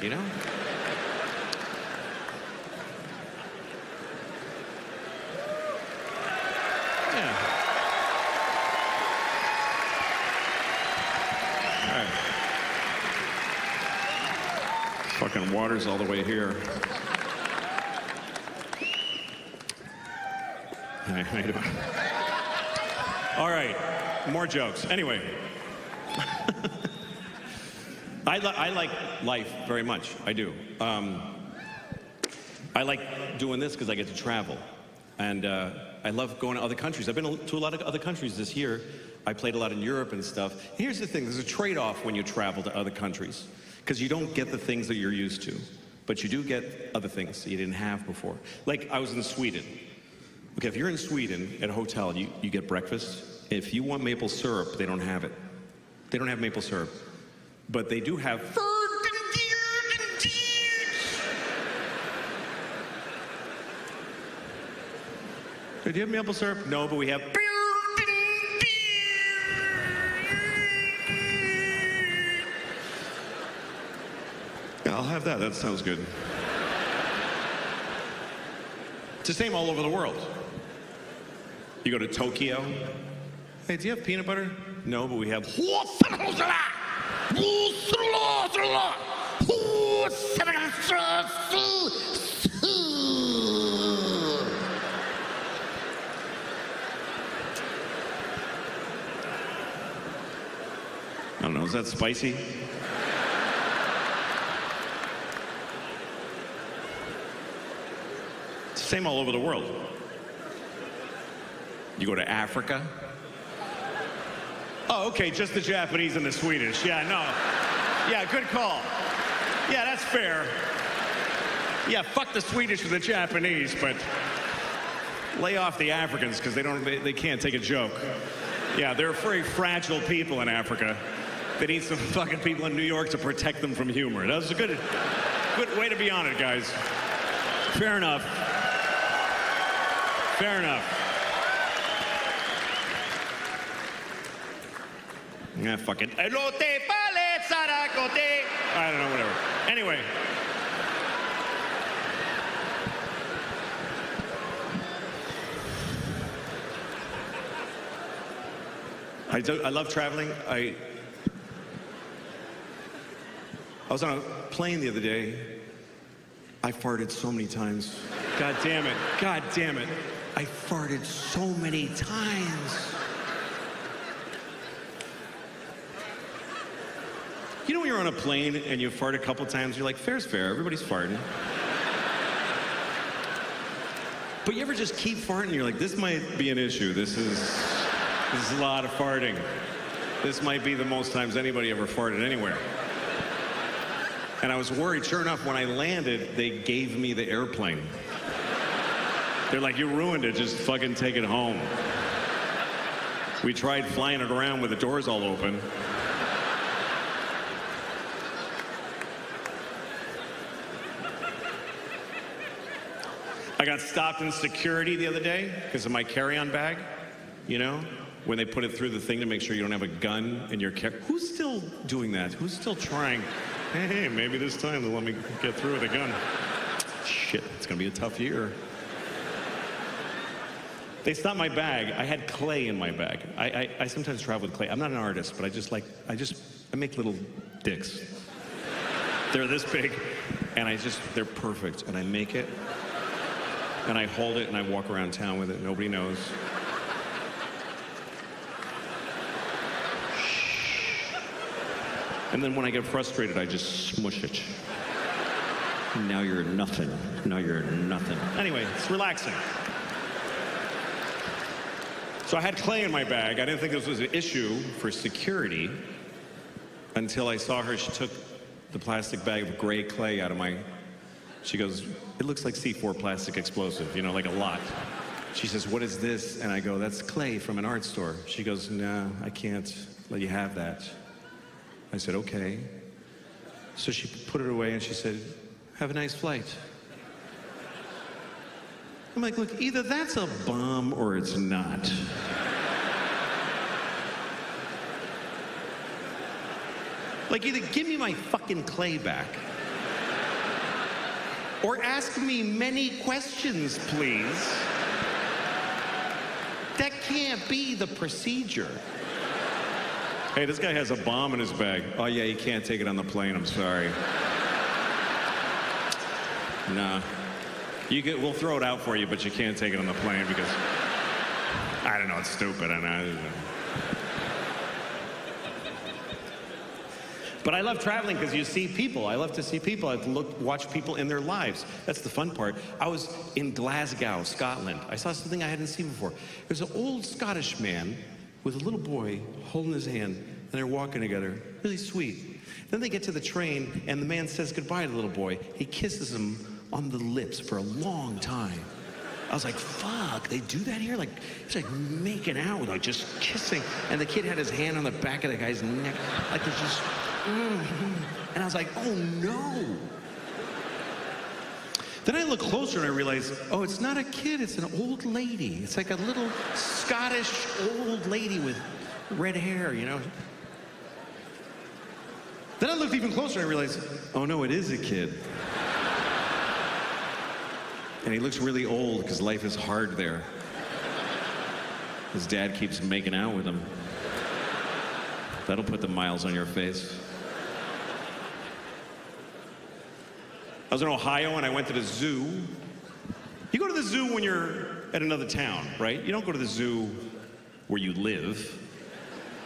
you know? Yeah. All right. Fucking water's all the way here. Hi, how you doing? All right, more jokes. Anyway. I like life very much. I do. I like doing this because I get to travel. And I love going to other countries. I've been to a lot of other countries this year. I played a lot in Europe and stuff. Here's the thing, there's a trade-off when you travel to other countries. Because you don't get the things that you're used to. But you do get other things that you didn't have before. Like, I was in Sweden. Okay, if you're in Sweden at a hotel, you get breakfast. If you want maple syrup, they don't have it. They don't have maple syrup. But they do have... Do you have maple syrup? No, but we have... I'll have that. That sounds good. It's the same all over the world. You go to Tokyo. Hey, do you have peanut butter? No, but we have... I don't know, is that spicy? It's the same all over the world. You go to Africa. Oh, okay, just the Japanese and the Swedish. Yeah, no. Yeah, good call. Yeah, that's fair. Yeah, fuck the Swedish and the Japanese, but lay off the Africans because they can't take a joke. Yeah, they're very fragile people in Africa. They need some fucking people in New York to protect them from humor. That was a good way to be on it, guys. Fair enough. Fair enough. Yeah, fuck it. I don't know, whatever. Anyway. I love traveling. I was on a plane the other day. I farted so many times. God damn it. God damn it. I farted so many times. You know when you're on a plane and you fart a couple times, you're like, fair's fair, everybody's farting. But you ever just keep farting and you're like, this might be an issue. This is a lot of farting. This might be the most times anybody ever farted anywhere. And I was worried. Sure enough, when I landed, they gave me the airplane. They're like, you ruined it, just fucking take it home. We tried flying it around with the doors all open. I got stopped in security the other day because of my carry-on bag, you know? When they put it through the thing to make sure you don't have a gun in your Who's still doing that? Who's still trying? Hey, maybe this time they'll let me get through with a gun. Shit, it's gonna be a tough year. They stopped my bag. I had clay in my bag. I sometimes travel with clay. I'm not an artist, but I make little dicks. They're this big, and they're perfect, and I make it, and I hold it, and I walk around town with it. Nobody knows. And then when I get frustrated, I just smush it. Now you're nothing. Now you're nothing. Anyway, it's relaxing. So I had clay in my bag. I didn't think this was an issue for security until I saw her. She took the plastic bag of gray clay out of she goes, it looks like C4 plastic explosive, you know, like a lot. She says, what is this? And I go, that's clay from an art store. She goes, no, I can't let you have that. I said, okay. So she put it away and she said, have a nice flight. I'm like, look, either that's a bomb or it's not. Like, either give me my fucking clay back, Or ask me many questions, please. That can't be the procedure. Hey, this guy has a bomb in his bag. Oh yeah, you can't take it on the plane, I'm sorry. Nah. We'll throw it out for you, but you can't take it on the plane because, I don't know, it's stupid. I know. But I love traveling because you see people. I love to see people. I watch people in their lives. That's the fun part. I was in Glasgow, Scotland. I saw something I hadn't seen before. There's an old Scottish man with a little boy holding his hand, and they're walking together. Really sweet. Then they get to the train, and the man says goodbye to the little boy. He kisses him on the lips for a long time. I was like, fuck, they do that here? Like, it's like making out, like just kissing. And the kid had his hand on the back of the guy's neck. Like, it's just... And I was like, oh no. Then I look closer and I realize, oh, it's not a kid, it's an old lady. It's like a little Scottish old lady with red hair, you know? Then I looked even closer and I realized, oh no, it is a kid. And he looks really old because life is hard there. His dad keeps making out with him. That'll put the miles on your face. I was in Ohio and I went to the zoo. You go to the zoo when you're at another town, right? You don't go to the zoo where you live.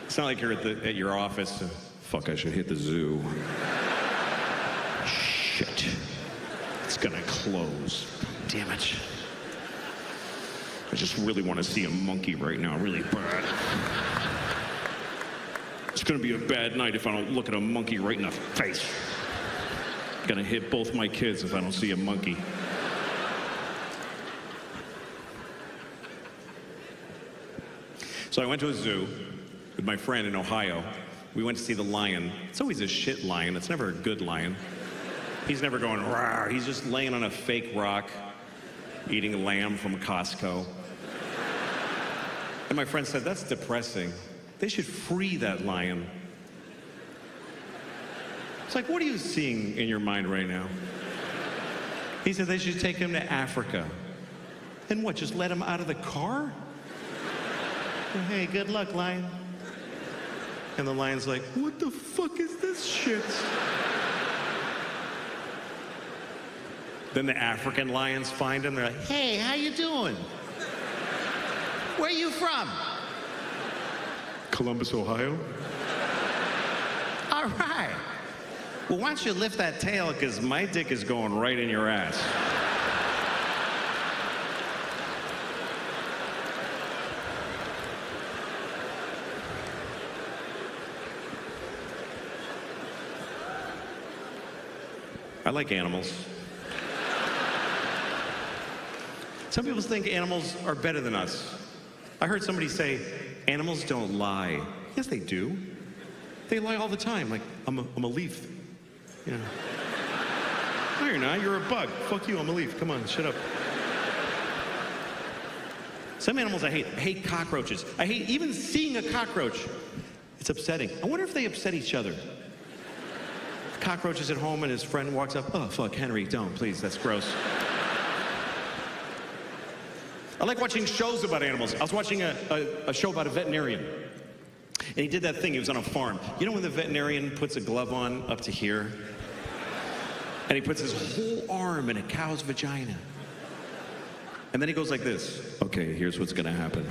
It's not like you're at your office. Fuck, I should hit the zoo. Shit. It's gonna close. Damn it. I just really want to see a monkey right now, really bad. It's gonna be a bad night if I don't look at a monkey right in the face. Gonna hit both my kids if I don't see a monkey. So I went to a zoo with my friend in Ohio. We went to see the lion. It's always a shit lion. It's never a good lion. He's never going, rawr. He's just laying on a fake rock, eating lamb from Costco. And my friend said, that's depressing. They should free that lion. It's like, what are you seeing in your mind right now? He said they should take him to Africa. And what, just let him out of the car? Hey, good luck, lion. And the lion's like, what the fuck is this shit? Then the African lions find him. They're like, hey, how you doing? Where are you from? Columbus, Ohio. All right. Well, why don't you lift that tail, because my dick is going right in your ass. I like animals. Some people think animals are better than us. I heard somebody say, animals don't lie. Yes, they do. They lie all the time, like, I'm a leaf. You know. No, you're not. You're a bug. Fuck you, I'm a leaf. Come on, shut up. Some animals I hate. I hate cockroaches. I hate even seeing a cockroach. It's upsetting. I wonder if they upset each other. The cockroach is at home and his friend walks up. Oh, fuck, Henry, don't, please. That's gross. I like watching shows about animals. I was watching a show about a veterinarian. And he did that thing, he was on a farm. You know when the veterinarian puts a glove on up to here? And he puts his whole arm in a cow's vagina. And then he goes like this. Okay, here's what's gonna happen.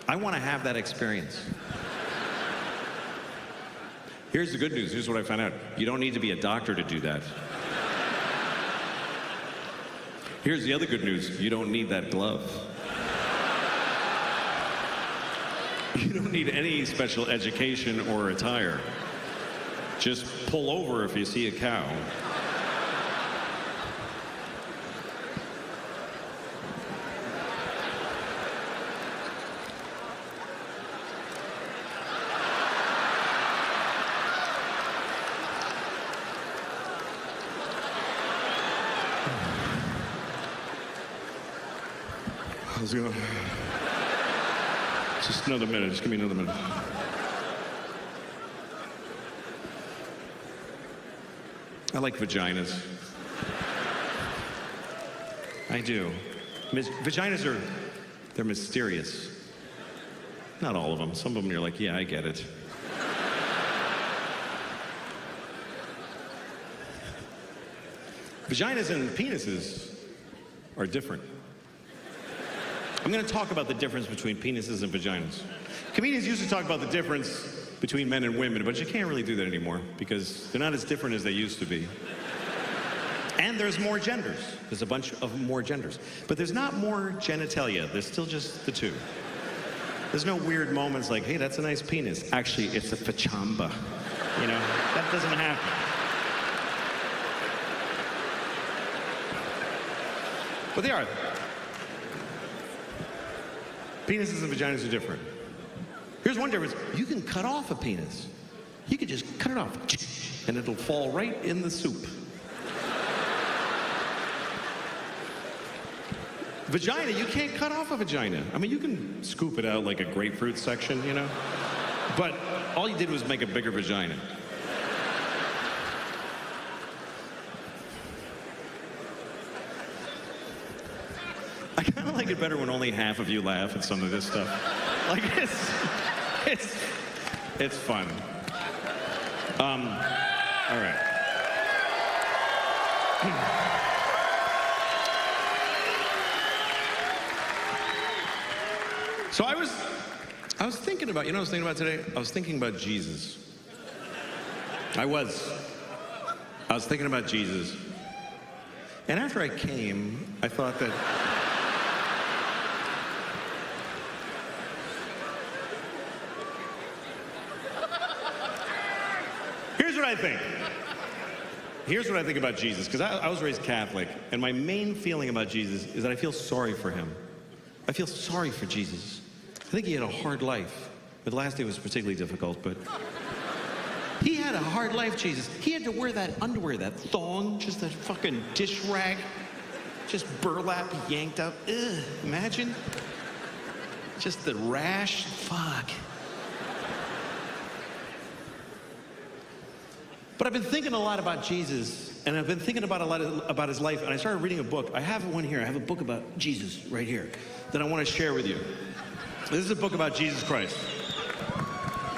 I wanna have that experience. Here's the good news, here's what I found out. You don't need to be a doctor to do that. Here's the other good news, you don't need that glove. You don't need any special education or attire. Just pull over if you see a cow. How's it going? Just another minute, just give me another minute. I like vaginas. I do. Vaginas they're mysterious. Not all of them. Some of them you're like, yeah, I get it. Vaginas and penises are different. I'm going to talk about the difference between penises and vaginas. Comedians used to talk about the difference between men and women, but you can't really do that anymore because they're not as different as they used to be. And there's more genders. There's a bunch of more genders. But there's not more genitalia. There's still just the two. There's no weird moments like, hey, that's a nice penis. Actually, it's a fachamba. You know, that doesn't happen. But they are. Penises and vaginas are different. Here's one difference. You can cut off a penis. You can just cut it off, and it'll fall right in the soup. Vagina, you can't cut off a vagina. I mean, you can scoop it out like a grapefruit section, you know? But all you did was make a bigger vagina. I kind of like it better when only half of you laugh at some of this stuff. Like, it's fun. All right. So I was thinking about, you know what I was thinking about today? I was thinking about Jesus. I was thinking about Jesus. And after I came, I thought that here's what I think. Here's what I think about Jesus, because I was raised Catholic, and my main feeling about Jesus is that I feel sorry for him. I feel sorry for Jesus. I think he had a hard life. The last day was particularly difficult, but he had a hard life, Jesus. He had to wear that underwear, that thong, just that fucking dish rag, just burlap yanked up. Ugh, imagine. Just the rash, fuck. But I've been thinking a lot about Jesus, and I've been thinking about a lot about his life, and I started reading a book. I have one here. I have a book about Jesus right here that I want to share with you. This is a book about Jesus Christ.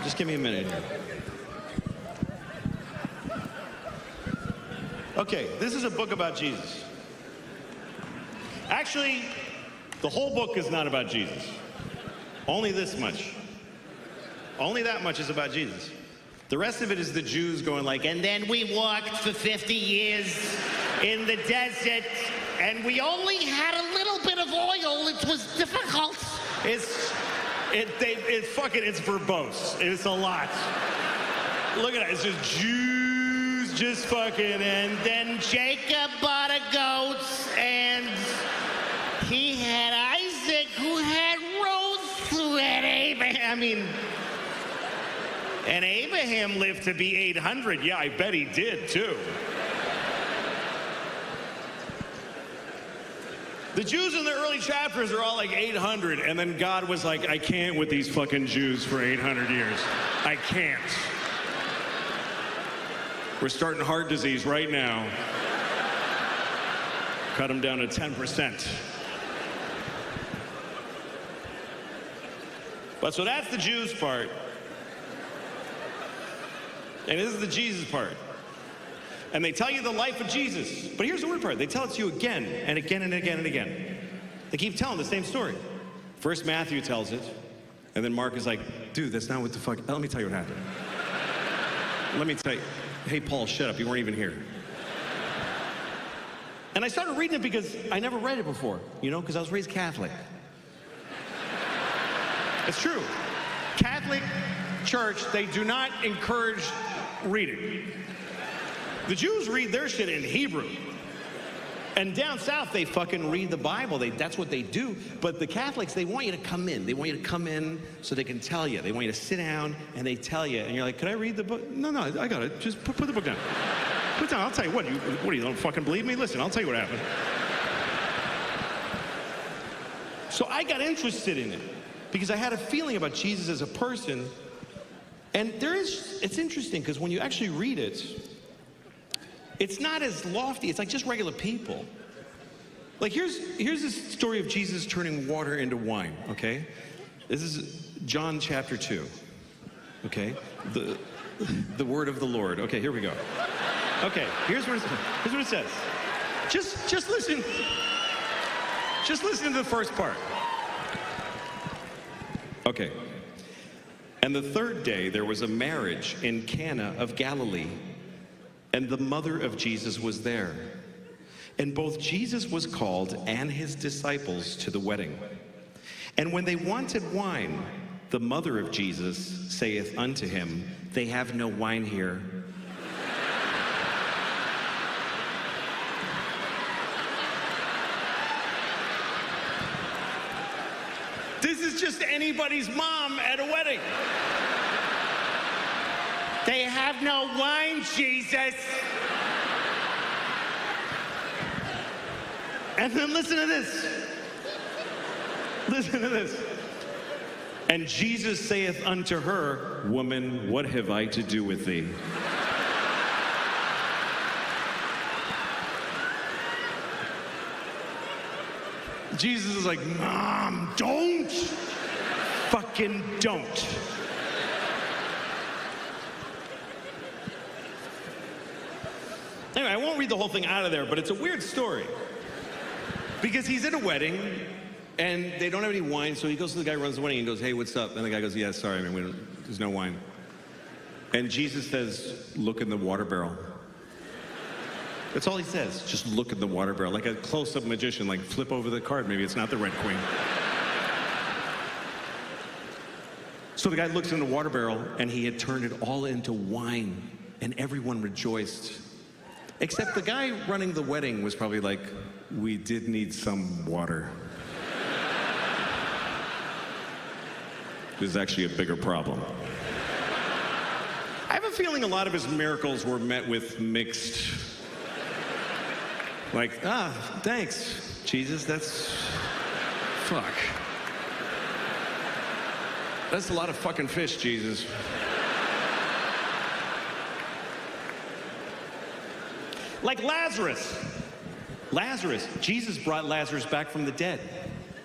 Just give me a minute here. Okay, this is a book about Jesus. Actually, the whole book is not about Jesus. Only this much. Only that much is about Jesus. The rest of it is the Jews going like, and then we walked for 50 years in the desert, and we only had a little bit of oil. It was difficult. It's verbose. It's a lot. Look at it. It's just Jews just fucking, and then Jacob bought a goat, and he had Isaac, who had Ruth, who had Abraham. And Abraham lived to be 800. Yeah, I bet he did, too. The Jews in the early chapters are all like 800, and then God was like, I can't with these fucking Jews for 800 years. I can't. We're starting heart disease right now. Cut them down to 10%. But so that's the Jews part. And this is the Jesus part. And they tell you the life of Jesus. But here's the weird part. They tell it to you again and again and again and again. They keep telling the same story. First Matthew tells it, and then Mark is like, dude, that's not what the fuck. Let me tell you what happened. Let me tell you. Hey, Paul, shut up. You weren't even here. And I started reading it because I never read it before, you know, because I was raised Catholic. It's true. Catholic Church, they do not encourage reading. The Jews read their shit in Hebrew. And down south, they fucking read the Bible. That's what they do. But the Catholics, they want you to come in. They want you to come in so they can tell you. They want you to sit down and they tell you. And you're like, could I read the book? No, I got it. Just put the book down. Put it down. I'll tell you what. You don't fucking believe me? Listen, I'll tell you what happened. So I got interested in it because I had a feeling about Jesus as a person. And it's interesting because when you actually read it, It's not as lofty. It's like just regular people. Like here's this story of Jesus turning water into wine, okay? This is John chapter 2, okay? The word of the Lord. Okay, here we go. Okay, here's what it says. Just listen. Just listen to the first part. Okay. And the third day there was a marriage in Cana of Galilee, and the mother of Jesus was there. And both Jesus was called and his disciples to the wedding. And when they wanted wine, the mother of Jesus saith unto him, they have no wine here. This is just anybody's mom at a wedding. They have no wine, Jesus. And then listen to this. Listen to this. And Jesus saith unto her, woman, what have I to do with thee? Jesus is like, Mom, don't. Fucking don't. Anyway, I won't read the whole thing out of there, but it's a weird story. Because he's at a wedding, and they don't have any wine, so he goes to the guy who runs the wedding and goes, hey, what's up? And the guy goes, yeah, sorry, man, there's no wine. And Jesus says, look in the water barrel. That's all he says. Just look at the water barrel. Like a close-up magician, like flip over the card. Maybe it's not the Red Queen. So the guy looks in the water barrel, and he had turned it all into wine, and everyone rejoiced. Except the guy running the wedding was probably like, we did need some water. This is actually a bigger problem. I have a feeling a lot of his miracles were met with mixed... Like, thanks, Jesus, that's... Fuck. That's a lot of fucking fish, Jesus. Like Lazarus. Lazarus. Jesus brought Lazarus back from the dead.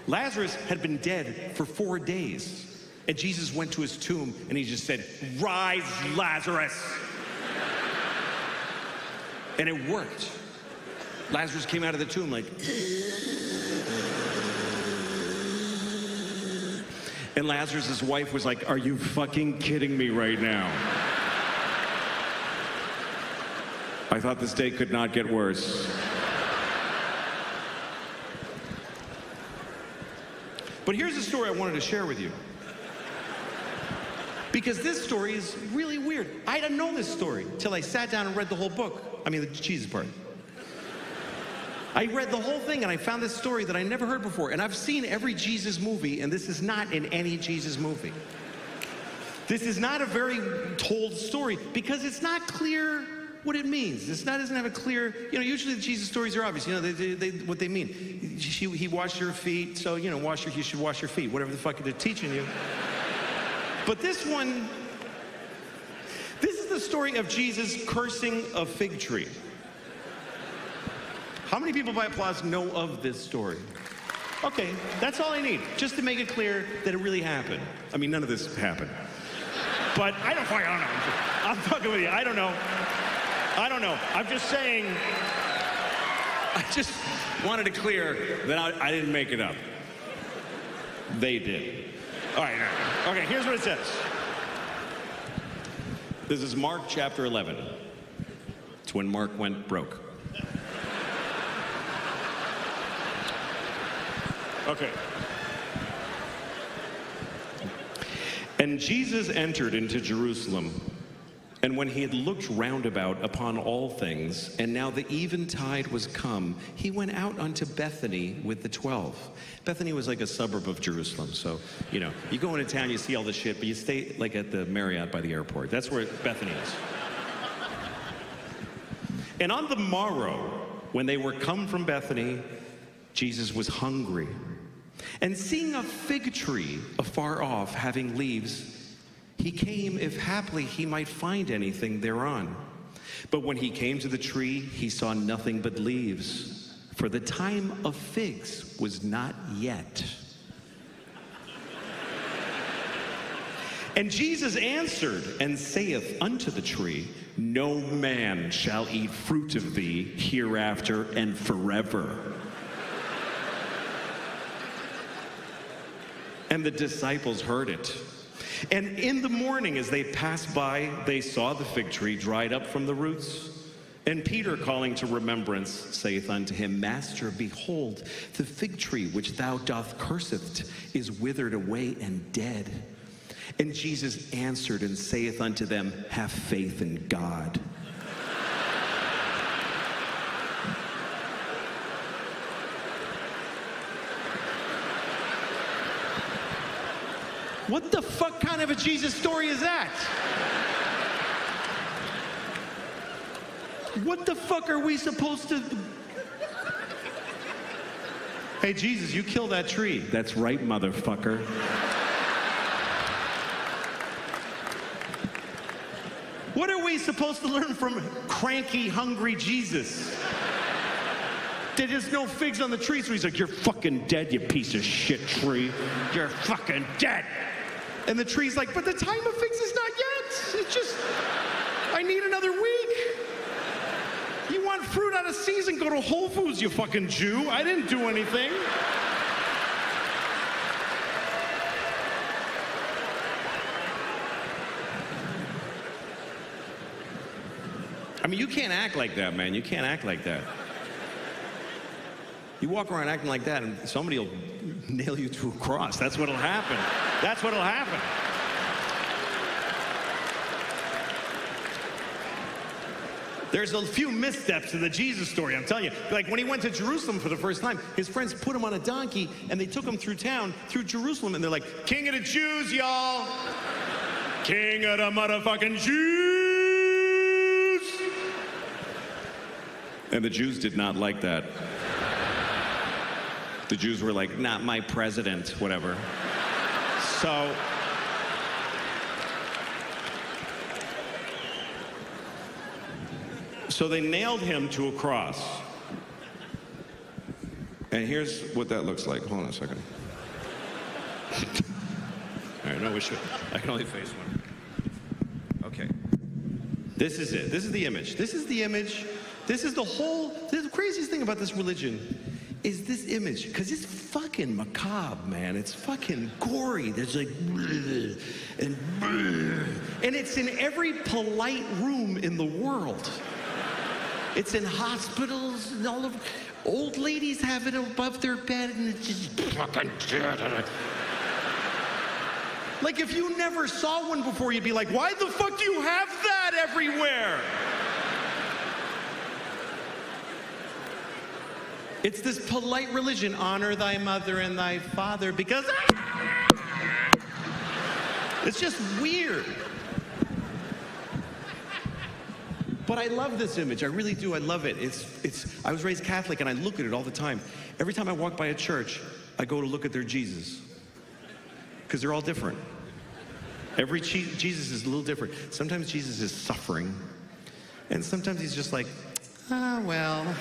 Lazarus had been dead for 4 days. And Jesus went to his tomb and he just said, rise, Lazarus. And it worked. Lazarus came out of the tomb like, and Lazarus' wife was like, are you fucking kidding me right now? I thought this day could not get worse. But here's the story I wanted to share with you. Because this story is really weird. I didn't know this story till I sat down and read the whole book. I mean, the Jesus part. I read the whole thing and I found this story that I never heard before. And I've seen every Jesus movie, and this is not in any Jesus movie. This is not a very told story because it's not clear what it means. It doesn't have a clear, usually the Jesus stories are obvious, what they mean. He washed your feet, so, you should wash your feet, whatever the fuck they're teaching you. But this one, this is the story of Jesus cursing a fig tree. How many people by applause know of this story? Okay, that's all I need, just to make it clear that it really happened. I mean, none of this happened. But I don't know. I'm fucking with you. I don't know. I'm just saying, I just wanted to clear that I didn't make it up. They did. All right. Okay, here's what it says. This is Mark chapter 11. It's when Mark went broke. Okay. And Jesus entered into Jerusalem, and when he had looked round about upon all things, and now the eventide was come, he went out unto Bethany with the 12. Bethany was like a suburb of Jerusalem, so, you go into town, you see all the shit, but you stay like at the Marriott by the airport. That's where Bethany is. And on the morrow, when they were come from Bethany, Jesus was hungry. And seeing a fig tree afar off, having leaves, he came, if haply he might find anything thereon. But when he came to the tree, he saw nothing but leaves, for the time of figs was not yet. And Jesus answered and saith unto the tree, No man shall eat fruit of thee hereafter and forever. And the disciples heard it. And in the morning, as they passed by, they saw the fig tree dried up from the roots. And Peter, calling to remembrance, saith unto him, Master, behold, the fig tree which thou doth curseth is withered away and dead. And Jesus answered and saith unto them, Have faith in God. What the fuck kind of a Jesus story is that? What the fuck are we supposed to... Hey, Jesus, you kill that tree. That's right, motherfucker. What are we supposed to learn from cranky, hungry Jesus? There's no figs on the tree, so he's like, You're fucking dead, you piece of shit tree. You're fucking dead. And the tree's like, But the time of figs is not yet. It's just, I need another week. You want fruit out of season, go to Whole Foods, you fucking Jew. I didn't do anything. I mean, you can't act like that, man. You can't act like that. You walk around acting like that, and somebody will nail you to a cross. That's what'll happen. That's what'll happen. There's a few missteps in the Jesus story, I'm telling you. Like when he went to Jerusalem for the first time, his friends put him on a donkey, and they took him through town, through Jerusalem, and they're like, King of the Jews, y'all. King of the motherfucking Jews. And the Jews did not like that. The Jews were like, Not my president, whatever. So they nailed him to a cross. And here's what that looks like. Hold on a second. All right, no, we should. I can only face one. Okay. This is it. This is the image. This is the image. This is the whole, the craziest thing about this religion is this image, because it's fucking macabre, man. It's fucking gory. There's like, and it's in every polite room in the world. It's in hospitals, and all of old ladies have it above their bed, and it's just fucking dead. Like if you never saw one before, you'd be like, why the fuck do you have that everywhere? It's this polite religion, honor thy mother and thy father, because it's just weird. But I love this image, I really do, I love it. I was raised Catholic and I look at it all the time. Every time I walk by a church, I go to look at their Jesus. Because they're all different. Every Jesus is a little different. Sometimes Jesus is suffering. And sometimes he's just like, well,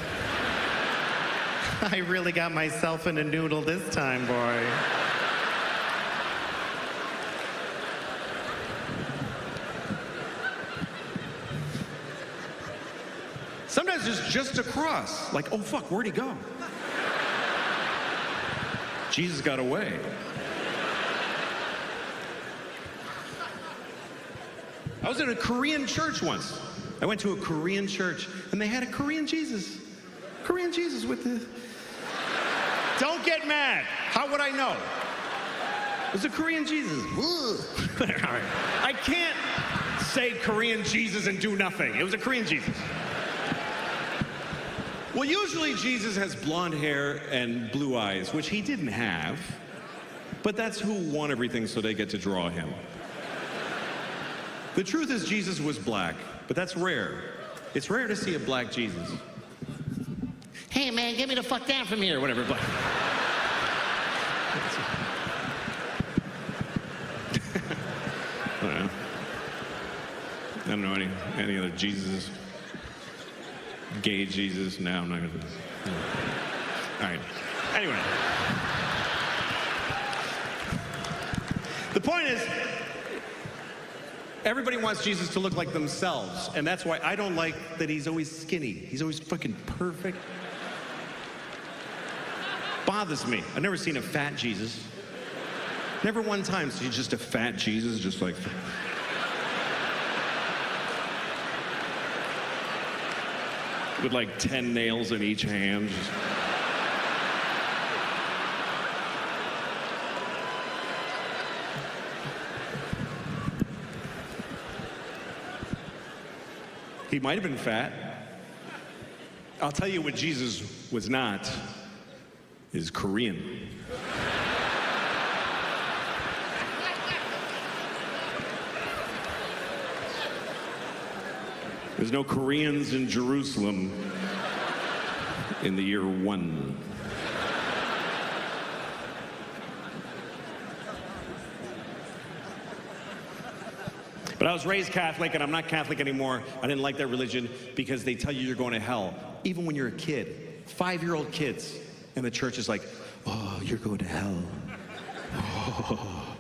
I really got myself in a noodle this time, boy. Sometimes it's just a cross. Like, oh fuck, where'd he go? Jesus got away. I was in a Korean church once. I went to a Korean church, and they had a Korean Jesus. Korean Jesus with the... Don't get mad. How would I know? It was a Korean Jesus. I can't say Korean Jesus and do nothing. It was a Korean Jesus. Well, usually Jesus has blonde hair and blue eyes, which he didn't have. But that's who won everything, so they get to draw him. The truth is Jesus was black, but that's rare. It's rare to see a black Jesus. Hey man, get me the fuck down from here, whatever. Black. I don't know any other Jesuses. Gay Jesus. No, I'm not going to do this. No. All right. Anyway. The point is, everybody wants Jesus to look like themselves, and that's why I don't like that he's always skinny. He's always fucking perfect. Bothers me. I've never seen a fat Jesus. Never one time. So he's just a fat Jesus, just like... with like 10 nails in each hand. He might have been fat. I'll tell you what Jesus was not, is Korean. There's no Koreans in Jerusalem in the year 1. But I was raised Catholic, and I'm not Catholic anymore. I didn't like that religion because they tell you you're going to hell. Even when you're a kid, 5-year-old kids, and the church is like, oh, you're going to hell. Oh,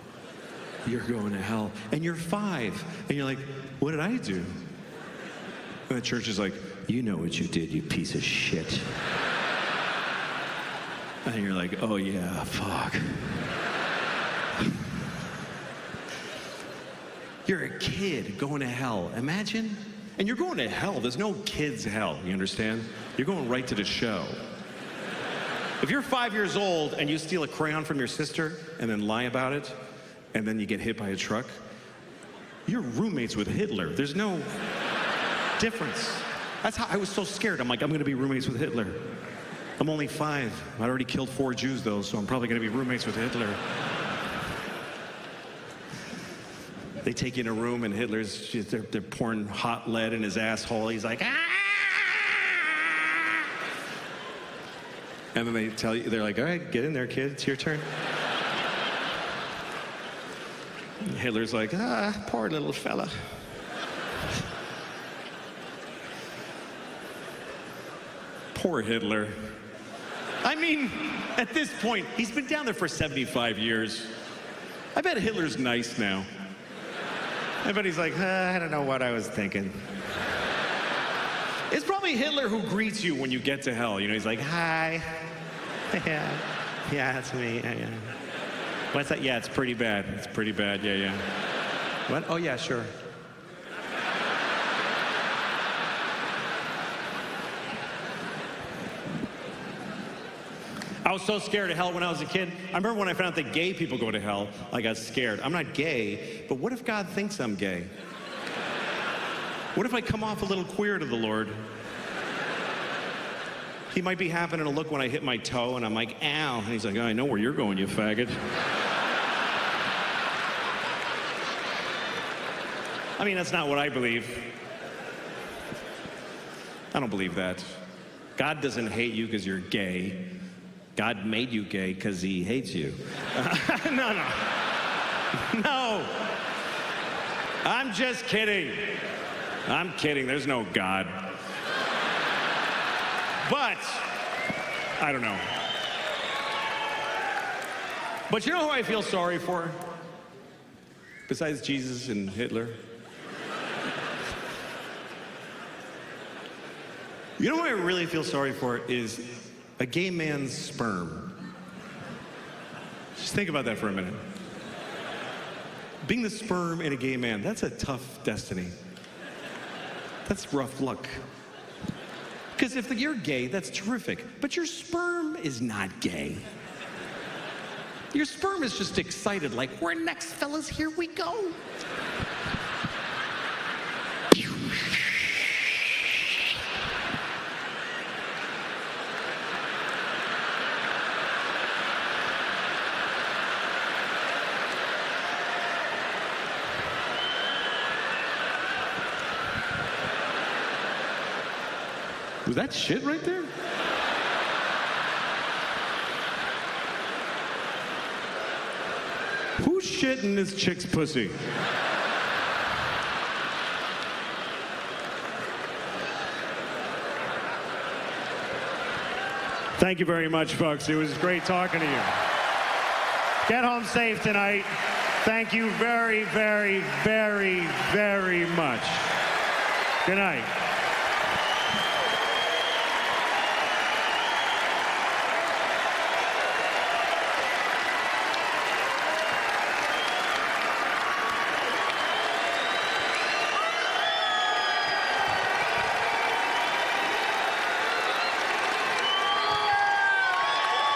you're going to hell. And you're 5, and you're like, what did I do? And the church is like, you know what you did, you piece of shit. And you're like, oh yeah, fuck. You're a kid going to hell. Imagine. And you're going to hell. There's no kids' hell, you understand? You're going right to the show. If you're 5 years old and you steal a crayon from your sister and then lie about it, and then you get hit by a truck, you're roommates with Hitler. There's no difference. That's how I was so scared. I'm like, I'm going to be roommates with Hitler. I'm only 5. I already killed 4 Jews, though, so I'm probably going to be roommates with Hitler. They take you in a room, and they're pouring hot lead in his asshole. He's like, ah! And then they tell you, they're like, all right, get in there, kid. It's your turn. And Hitler's like, ah, poor little fella. Poor Hitler. I mean, at this point, he's been down there for 75 years. I bet Hitler's nice now. I bet he's like, I don't know what I was thinking. It's probably Hitler who greets you when you get to hell. You know, he's like, hi. Yeah, it's me. Yeah. What's that? Yeah, it's pretty bad. It's pretty bad. Yeah. What? Oh, yeah, sure. I was so scared of hell when I was a kid. I remember when I found out that gay people go to hell, I got scared. I'm not gay, but what if God thinks I'm gay? What if I come off a little queer to the Lord? He might be having a look when I hit my toe, and I'm like, ow. And he's like, oh, I know where you're going, you faggot. I mean, that's not what I believe. I don't believe that. God doesn't hate you because you're gay. God made you gay because he hates you. No. I'm just kidding. I'm kidding. There's no God. But, I don't know. But you know who I feel sorry for? Besides Jesus and Hitler? You know who I really feel sorry for is a gay man's sperm. Just think about that for a minute. Being the sperm in a gay man, that's a tough destiny. That's rough luck. Because if you're gay, that's terrific. But your sperm is not gay. Your sperm is just excited, like, we're next, fellas, here we go. Was that shit right there? Who's shit in this chick's pussy? Thank you very much, folks. It was great talking to you. Get home safe tonight. Thank you very, very, very, very much. Good night.